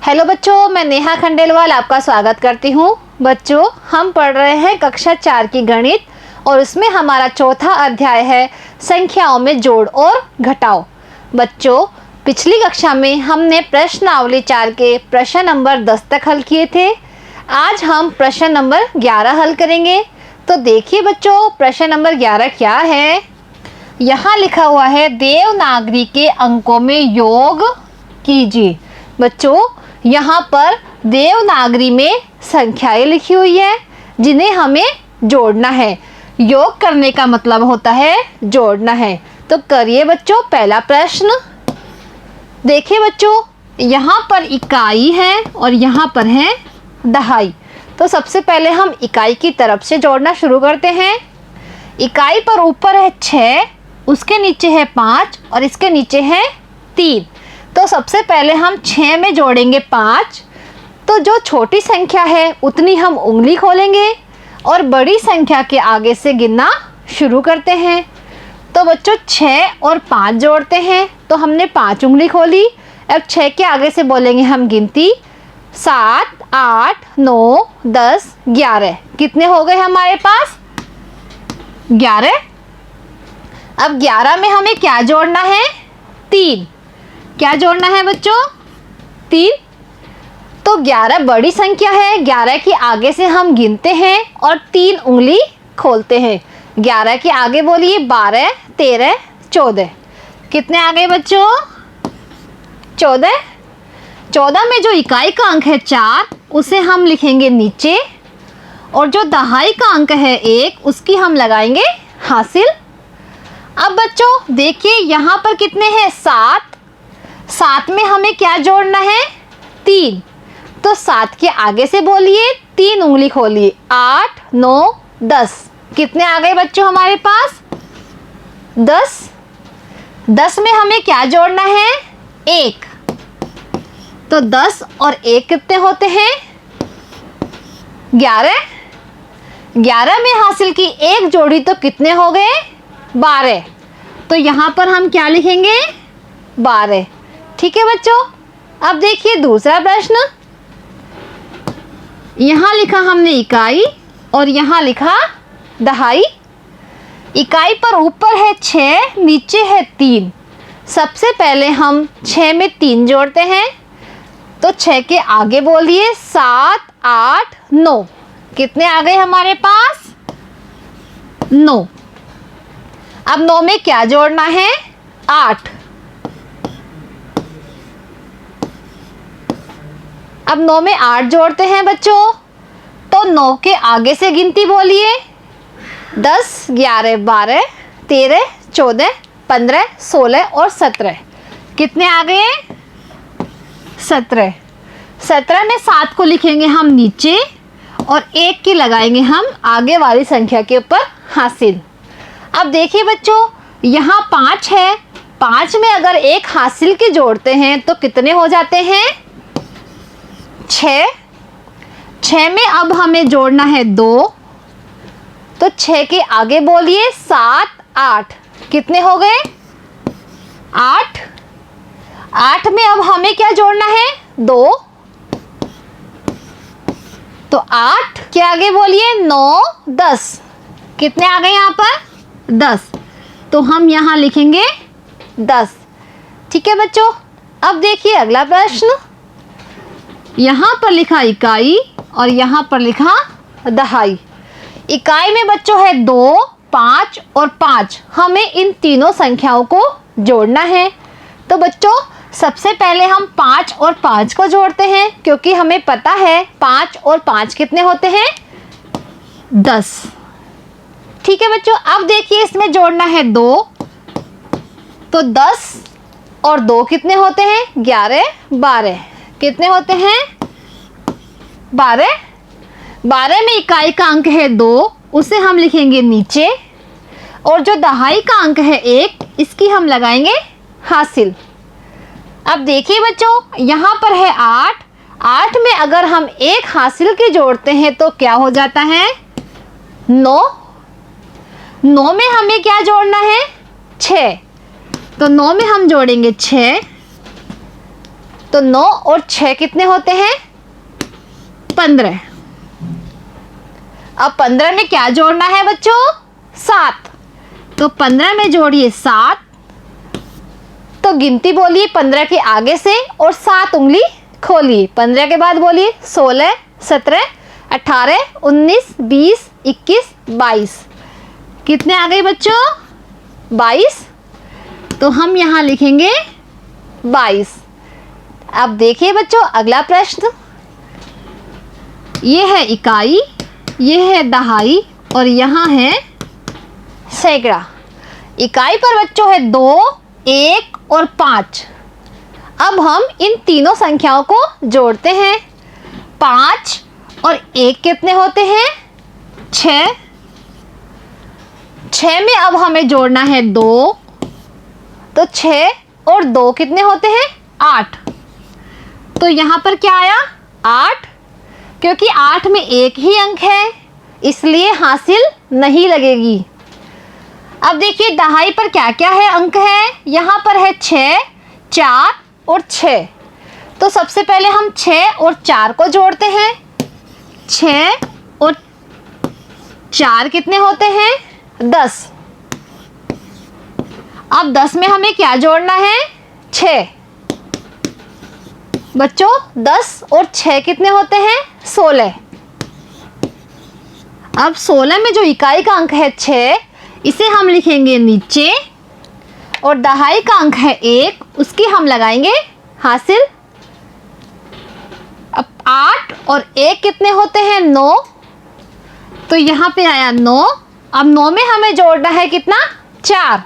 Hello बच्चों, मैं नेहा खंडेलवाल आपका स्वागत करती हूँ। बच्चों, हम पढ़ रहे हैं कक्षा 4 की गणित और उसमें हमारा चौथा अध्याय है संख्याओं में जोड़ और घटाओ। बच्चों, पिछली कक्षा में हमने प्रश्नावली 4 के प्रश्न नंबर 10 तक हल किए थे। आज हम प्रश्न नंबर 11 हल करेंगे। तो देखिए बच्चों, प्रश्न नंबर 11 क्या है। यहाँ लिखा हुआ है देवनागरी के अंकों में योग कीजिए। बच्चों, यहाँ पर देवनागरी में संख्याएं लिखी हुई है जिन्हें हमें जोड़ना है। योग करने का मतलब होता है जोड़ना है। तो करिए बच्चों पहला प्रश्न। देखिए बच्चों, यहाँ पर इकाई है और यहाँ पर है दहाई। तो सबसे पहले हम इकाई की तरफ से जोड़ना शुरू करते हैं। इकाई पर ऊपर है 6, उसके नीचे है 5 और इसके नीचे है 3। तो सबसे पहले हम 6 में जोड़ेंगे 5। तो जो छोटी संख्या है उतनी हम उंगली खोलेंगे और बड़ी संख्या के आगे से गिनना शुरू करते हैं। तो बच्चों 6 और 5 जोड़ते हैं तो हमने 5 उंगली खोली। अब 6 के आगे से बोलेंगे हम गिनती 7, 8, 9, 10, 11। कितने हो गए हमारे पास? 11। अब 11 में हमें क्या जोड़ना है? 3। क्या जोड़ना है बच्चों? 3। तो 11 बड़ी संख्या है, 11 के आगे से हम गिनते हैं और 3 उंगली खोलते हैं। 11 के आगे बोलिए 12, 13, 14। कितने आ गए बच्चों? 14। 14 में जो इकाई का अंक है 4 उसे हम लिखेंगे नीचे और जो दहाई का अंक है 1 उसकी हम लगाएंगे हासिल। अब बच्चों देखिए यहाँ पर कितने हैं? 7। 7 में हमें क्या जोड़ना है? 3। तो 7 के आगे से बोलिए 3 उंगली खोलिए 8, 9, 10। कितने आ गए बच्चों हमारे पास? 10। 10 में हमें क्या जोड़ना है? 1। तो 10 और 1 कितने होते हैं? 11। 11 में हासिल की 1 जोड़ी तो कितने हो गए? 12। तो यहाँ पर हम क्या लिखेंगे? 12। ठीक है बच्चों। अब देखिए दूसरा प्रश्न। यहाँ लिखा हमने इकाई और यहाँ लिखा दहाई। इकाई पर ऊपर है 6, नीचे है 3। सबसे पहले हम 6 में 3 जोड़ते हैं। तो 6 के आगे बोलिए 7, 8, 9। कितने आ गए हमारे पास? 9। अब 9 में क्या जोड़ना है? 8। अब 9 में 8 जोड़ते हैं बच्चों। तो 9 के आगे से गिनती बोलिए 10, 11, 12, 13, 14, 15, 16 और 17। कितने आ गए? 17। 17 में 7 को लिखेंगे हम नीचे और 1 की लगाएंगे हम आगे वाली संख्या के ऊपर हासिल। अब देखिए बच्चों यहाँ 5 है। 5 में अगर 1 हासिल के जोड़ते हैं तो कितने हो जाते हैं? 6। 6 में अब हमें जोड़ना है 2। तो 6 के आगे बोलिए 7, 8। कितने हो गए? 8। 8 में अब हमें क्या जोड़ना है? 2। तो 8 के आगे बोलिए 9, 10। कितने आ गए यहाँ पर? 10। तो हम यहाँ लिखेंगे 10। ठीक है बच्चों। अब देखिए अगला प्रश्न। यहाँ पर लिखा इकाई और यहाँ पर लिखा दहाई। इकाई में बच्चों है 2, 5 और 5। हमें इन तीनों संख्याओं को जोड़ना है। तो बच्चों सबसे पहले हम 5 और 5 को जोड़ते हैं क्योंकि हमें पता है 5 और 5 कितने होते हैं? 10। ठीक है बच्चों। अब देखिए इसमें जोड़ना है 2। तो 10 और 2 कितने होते हैं? 11, 12। कितने होते हैं? 12। 12 में इकाई का अंक है 2, उसे हम लिखेंगे नीचे और जो दहाई का अंक है 1 इसकी हम लगाएंगे हासिल। अब देखिए बच्चों यहाँ पर है 8। 8 में अगर हम 1 हासिल के जोड़ते हैं तो क्या हो जाता है? 9। 9 में हमें क्या जोड़ना है? 6। तो 9 में हम जोड़ेंगे 6। तो 9 और 6 कितने होते हैं? 15। अब 15 में क्या जोड़ना है बच्चों? 7। तो 15 में जोड़िए 7। तो गिनती बोलिए 15 के आगे से और 7 उंगली खोलिए। 15 के बाद बोलिए 16, 17, 18, 19, 20, 21, 22। कितने आ गए बच्चों? 22। तो हम यहाँ लिखेंगे 22। अब देखिए बच्चों अगला प्रश्न। ये है इकाई, ये है दहाई और यहाँ है सैकड़ा। इकाई पर बच्चों है 2, 1 और 5। अब हम इन तीनों संख्याओं को जोड़ते हैं। 5 और 1 कितने होते हैं? 6। 6 में अब हमें जोड़ना है 2। तो 6 और 2 कितने होते हैं? 8। तो यहाँ पर क्या आया? 8। क्योंकि 8 में एक ही अंक है इसलिए हासिल नहीं लगेगी। अब देखिए दहाई पर क्या क्या है अंक है। यहाँ पर है 6, 4 और 6। तो सबसे पहले हम 6 और 4 को जोड़ते हैं। 6 और 4 कितने होते हैं? 10। अब 10 में हमें क्या जोड़ना है? 6। बच्चों 10 और 6 कितने होते हैं? 16। अब 16 में जो इकाई का अंक है 6, इसे हम लिखेंगे नीचे और दहाई का अंक है 1, उसकी हम लगाएंगे हासिल। अब 8 और 1 कितने होते हैं? 9। तो यहाँ पे आया 9। अब 9 में हमें जोड़ना है कितना? 4।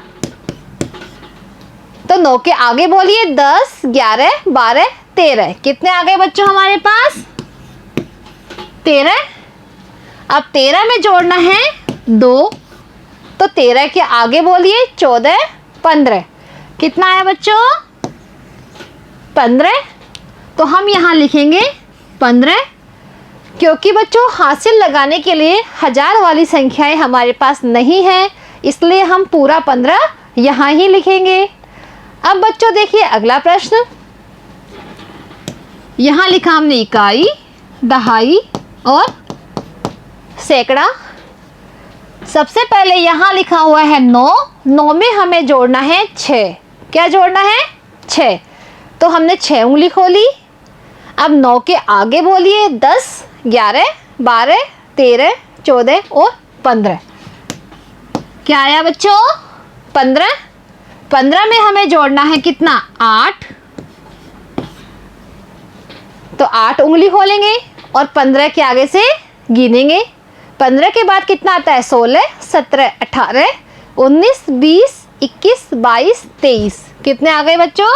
तो 9 के आगे बोलिए 10, 11, 12, 13। कितने आ गए बच्चों हमारे पास? 13। अब 13 में जोड़ना है 2। तो 13 के आगे बोलिए 14, 15। कितना आया बच्चों? 15। तो हम यहाँ लिखेंगे 15। क्योंकि बच्चों हासिल लगाने के लिए 1000 वाली संख्याएं हमारे पास नहीं है इसलिए हम पूरा 15 यहाँ ही लिखेंगे। अब बच्चों देखिए अगला प्रश्न। यहाँ लिखा हमने इकाई, दहाई और सैकड़ा। सबसे पहले यहाँ लिखा हुआ है 9। 9 में हमें जोड़ना है 6। क्या जोड़ना है? 6। तो हमने 6 उंगली खोली। अब 9 के आगे बोलिए 10, 11, 12, 13, 14 और 15। क्या आया बच्चों? 15। 15 में हमें जोड़ना है कितना? 8। तो 8 उंगली खोलेंगे और 15 के आगे से गिनेंगे। 15 के बाद कितना आता है? 16, 17, 18, 19, 20, 21, 22, 23। कितने आ गए बच्चों?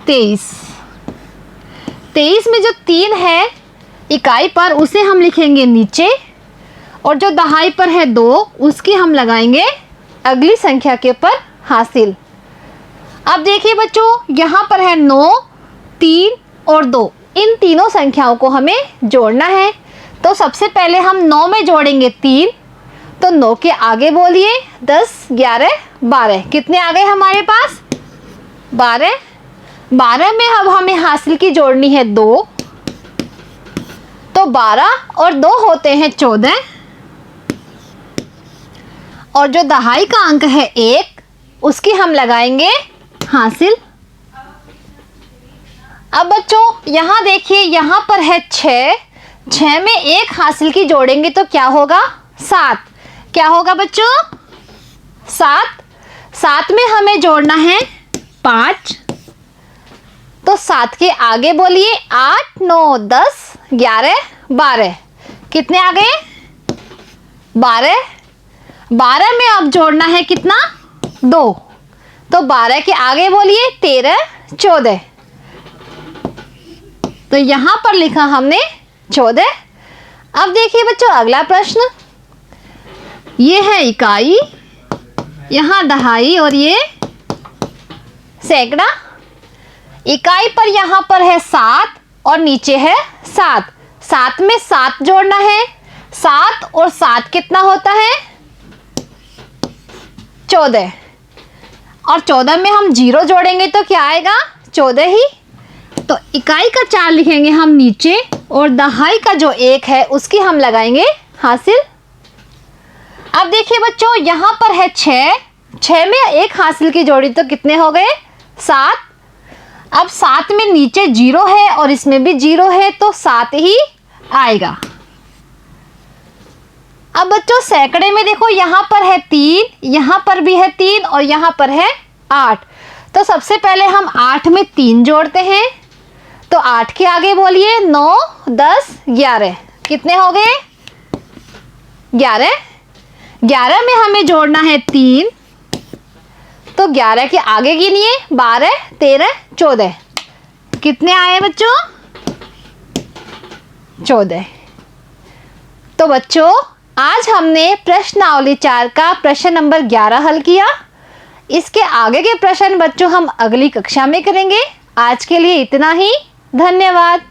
23। 23 में जो 3 है इकाई पर उसे हम लिखेंगे नीचे और जो दहाई पर है 2 उसकी हम लगाएंगे अगली संख्या के ऊपर हासिल। अब देखिए बच्चों यहाँ पर है 9, 3 और 2। इन तीनों संख्याओं को हमें जोड़ना है। तो सबसे पहले हम 9 में जोड़ेंगे 3। तो 9 के आगे बोलिए 10, 11, 12। कितने आ गए हमारे पास? 12। 12 में अब हमें हासिल की जोड़नी है 2। तो 12 और 2 होते हैं 14। और जो दहाई का अंक है 1, उसकी हम लगाएंगे हासिल। अब बच्चों यहाँ देखिए यहाँ पर है 6। 6 में 1 हासिल की जोड़ेंगे तो क्या होगा? 7। क्या होगा बच्चों? 7। 7 में हमें जोड़ना है 5। तो 7 के आगे बोलिए 8, 9, 10, 11, 12। कितने आ गए? 12। 12 में अब जोड़ना है कितना? 2। तो 12 के आगे बोलिए 13, 14। तो यहाँ पर लिखा हमने 14। अब देखिए बच्चों अगला प्रश्न। ये है इकाई, यहाँ दहाई और ये सैकड़ा। इकाई पर यहाँ पर है 7 और नीचे है 7। 7 में 7 जोड़ना है। 7 और 7 कितना होता है? 14। और 14 में हम 0 जोड़ेंगे तो क्या आएगा? 14 ही। तो इकाई का 4 लिखेंगे हम नीचे और दहाई का जो 1 है उसकी हम लगाएंगे हासिल। अब देखिए बच्चों, यहाँ पर है 6, 6 में 1 हासिल की जोड़ी तो कितने हो गए? 7। अब 7 में नीचे 0 है और इसमें भी 0 है तो 7 ही आएगा। अब बच्चों सैकड़े में देखो, यहाँ पर है 3, यहाँ पर भी है 3 और यहाँ पर है 8। तो सबसे पहले हम 8 में 3 जोड़ते हैं। तो 8 के आगे बोलिए 9, 10, 11 कितने हो गए? 11। 11 में हमें जोड़ना है 3, तो 11 के आगे गिनिए 12, 13, 14 कितने आए बच्चों? 14। तो बच्चों आज हमने प्रश्नावली 4 का प्रश्न नंबर 11 हल किया। इसके आगे के प्रश्न बच्चों हम अगली कक्षा में करेंगे। आज के लिए इतना ही। धन्यवाद।